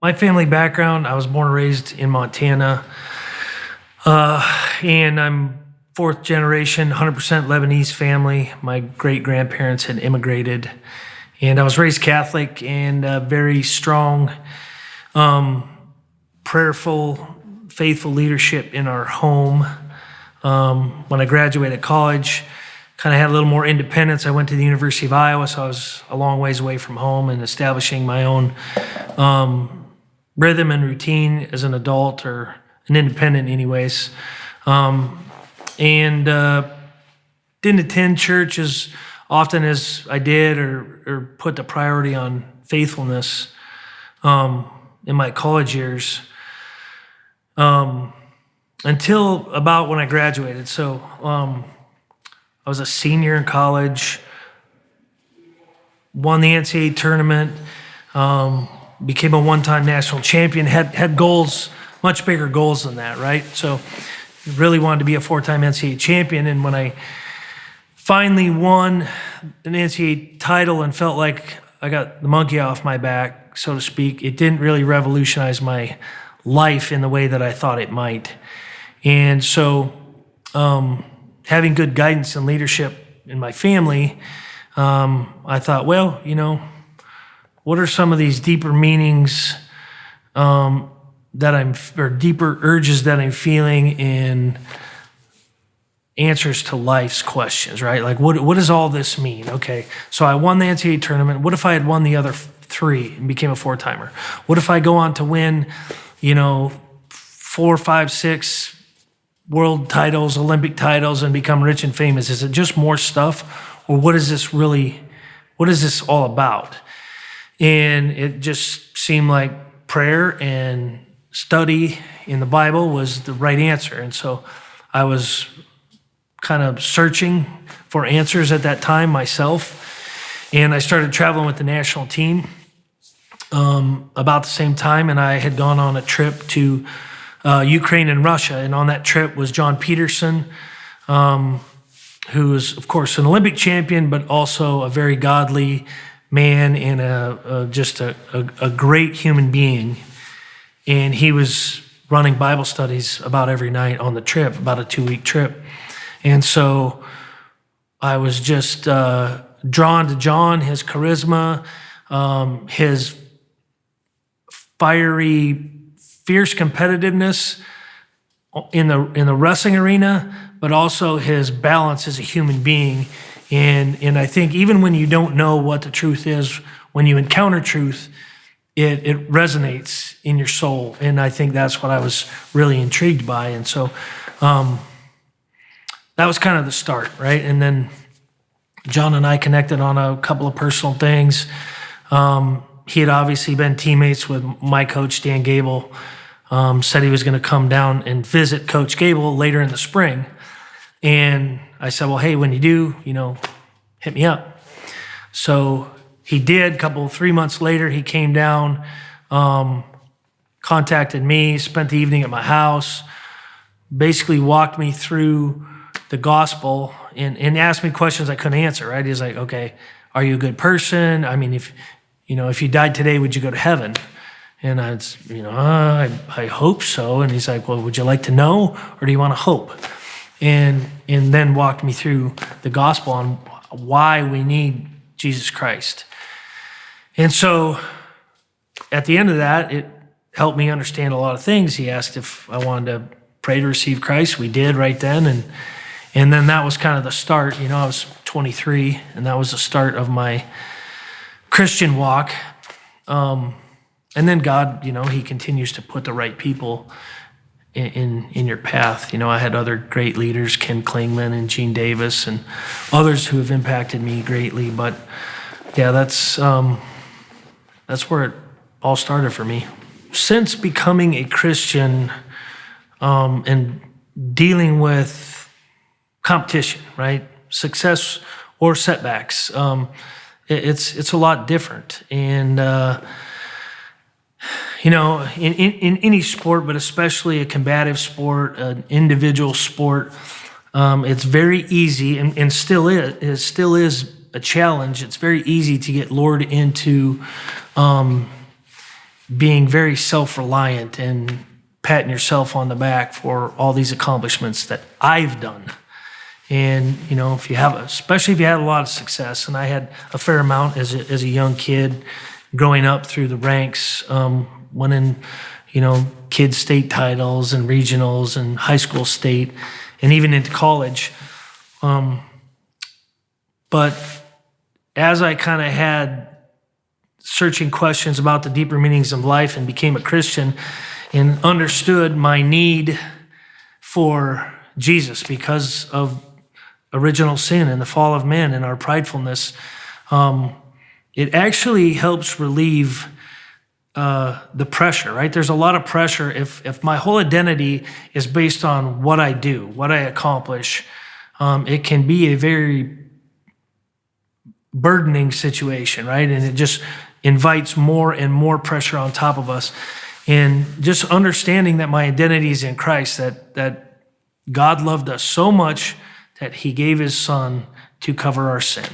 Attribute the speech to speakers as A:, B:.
A: My family background, I was born and raised in Montana, and I'm fourth generation, 100% Lebanese family. My great-grandparents had immigrated, and I was raised Catholic and very strong, prayerful, faithful leadership in our home. When I graduated college, kind of had a little more independence. I went to the University of Iowa, so I was a long ways away from home and establishing my own rhythm and routine as an adult, or an independent anyways. And didn't attend church as often as I did, or put the priority on faithfulness in my college years until about when I graduated. So I was a senior in college, won the NCAA tournament, became a one-time national champion, had goals, much bigger goals than that, right? So really wanted to be a four-time NCAA champion, and when I finally won an NCAA title and felt like I got the monkey off my back, so to speak, it didn't really revolutionize my life in the way that I thought it might. And so having good guidance and leadership in my family, I thought, well, what are some of these deeper meanings or deeper urges that I'm feeling in answers to life's questions, right? Like, what does all this mean? Okay, so I won the NCAA tournament. What if I had won the other three and became a four-timer? What if I go on to win, 4, 5, 6 world titles, Olympic titles, and become rich and famous? Is it just more stuff, or what is this all about? And it just seemed like prayer and study in the Bible was the right answer. And so I was kind of searching for answers at that time myself. And I started traveling with the national team about the same time. And I had gone on a trip to Ukraine and Russia. And on that trip was John Peterson, who is, of course, an Olympic champion, but also a very godly man and just a great human being. And he was running Bible studies about every night on the trip, about a 2-week trip. And so I was just drawn to John, his charisma, his fiery, fierce competitiveness in the wrestling arena, but also his balance as a human being. And I think even when you don't know what the truth is, when you encounter truth, it resonates in your soul. And I think that's what I was really intrigued by. And so that was kind of the start, right? And then John and I connected on a couple of personal things. He had obviously been teammates with my coach, Dan Gable. Said he was going to come down and visit Coach Gable later in the spring. And I said, well, hey, when you do, hit me up. So he did. 3 months later, he came down, contacted me, spent the evening at my house, basically walked me through the gospel and asked me questions I couldn't answer, right? He's like, okay, are you a good person? I mean, if you died today, would you go to heaven? And I hope so. And he's like, well, would you like to know, or do you want to hope? And then walked me through the gospel on why we need Jesus Christ. And so at the end of that, it helped me understand a lot of things. He asked if I wanted to pray to receive Christ. We did right then. And then that was kind of the start. I was 23, and that was the start of my Christian walk. And then God, he continues to put the right people in your path. I had other great leaders, Ken Klingman and Gene Davis, and others who have impacted me greatly. But yeah, that's where it all started for me. Since becoming a Christian and dealing with competition, right, success or setbacks, it's a lot different. And in any sport, but especially a combative sport, an individual sport, it's very easy, and still is a challenge. It's very easy to get lured into being very self-reliant and patting yourself on the back for all these accomplishments that I've done. And, if you have, especially if you had a lot of success, and I had a fair amount as a young kid growing up through the ranks, winning, kids state titles and regionals and high school state and even into college. But as I kind of had searching questions about the deeper meanings of life and became a Christian and understood my need for Jesus because of original sin and the fall of man and our pridefulness, it actually helps relieve the pressure, right? There's a lot of pressure if my whole identity is based on what I do, what I accomplish. It can be a very burdening situation, right? And it just invites more and more pressure on top of us. And just understanding that my identity is in Christ, that God loved us so much that he gave his son to cover our sin.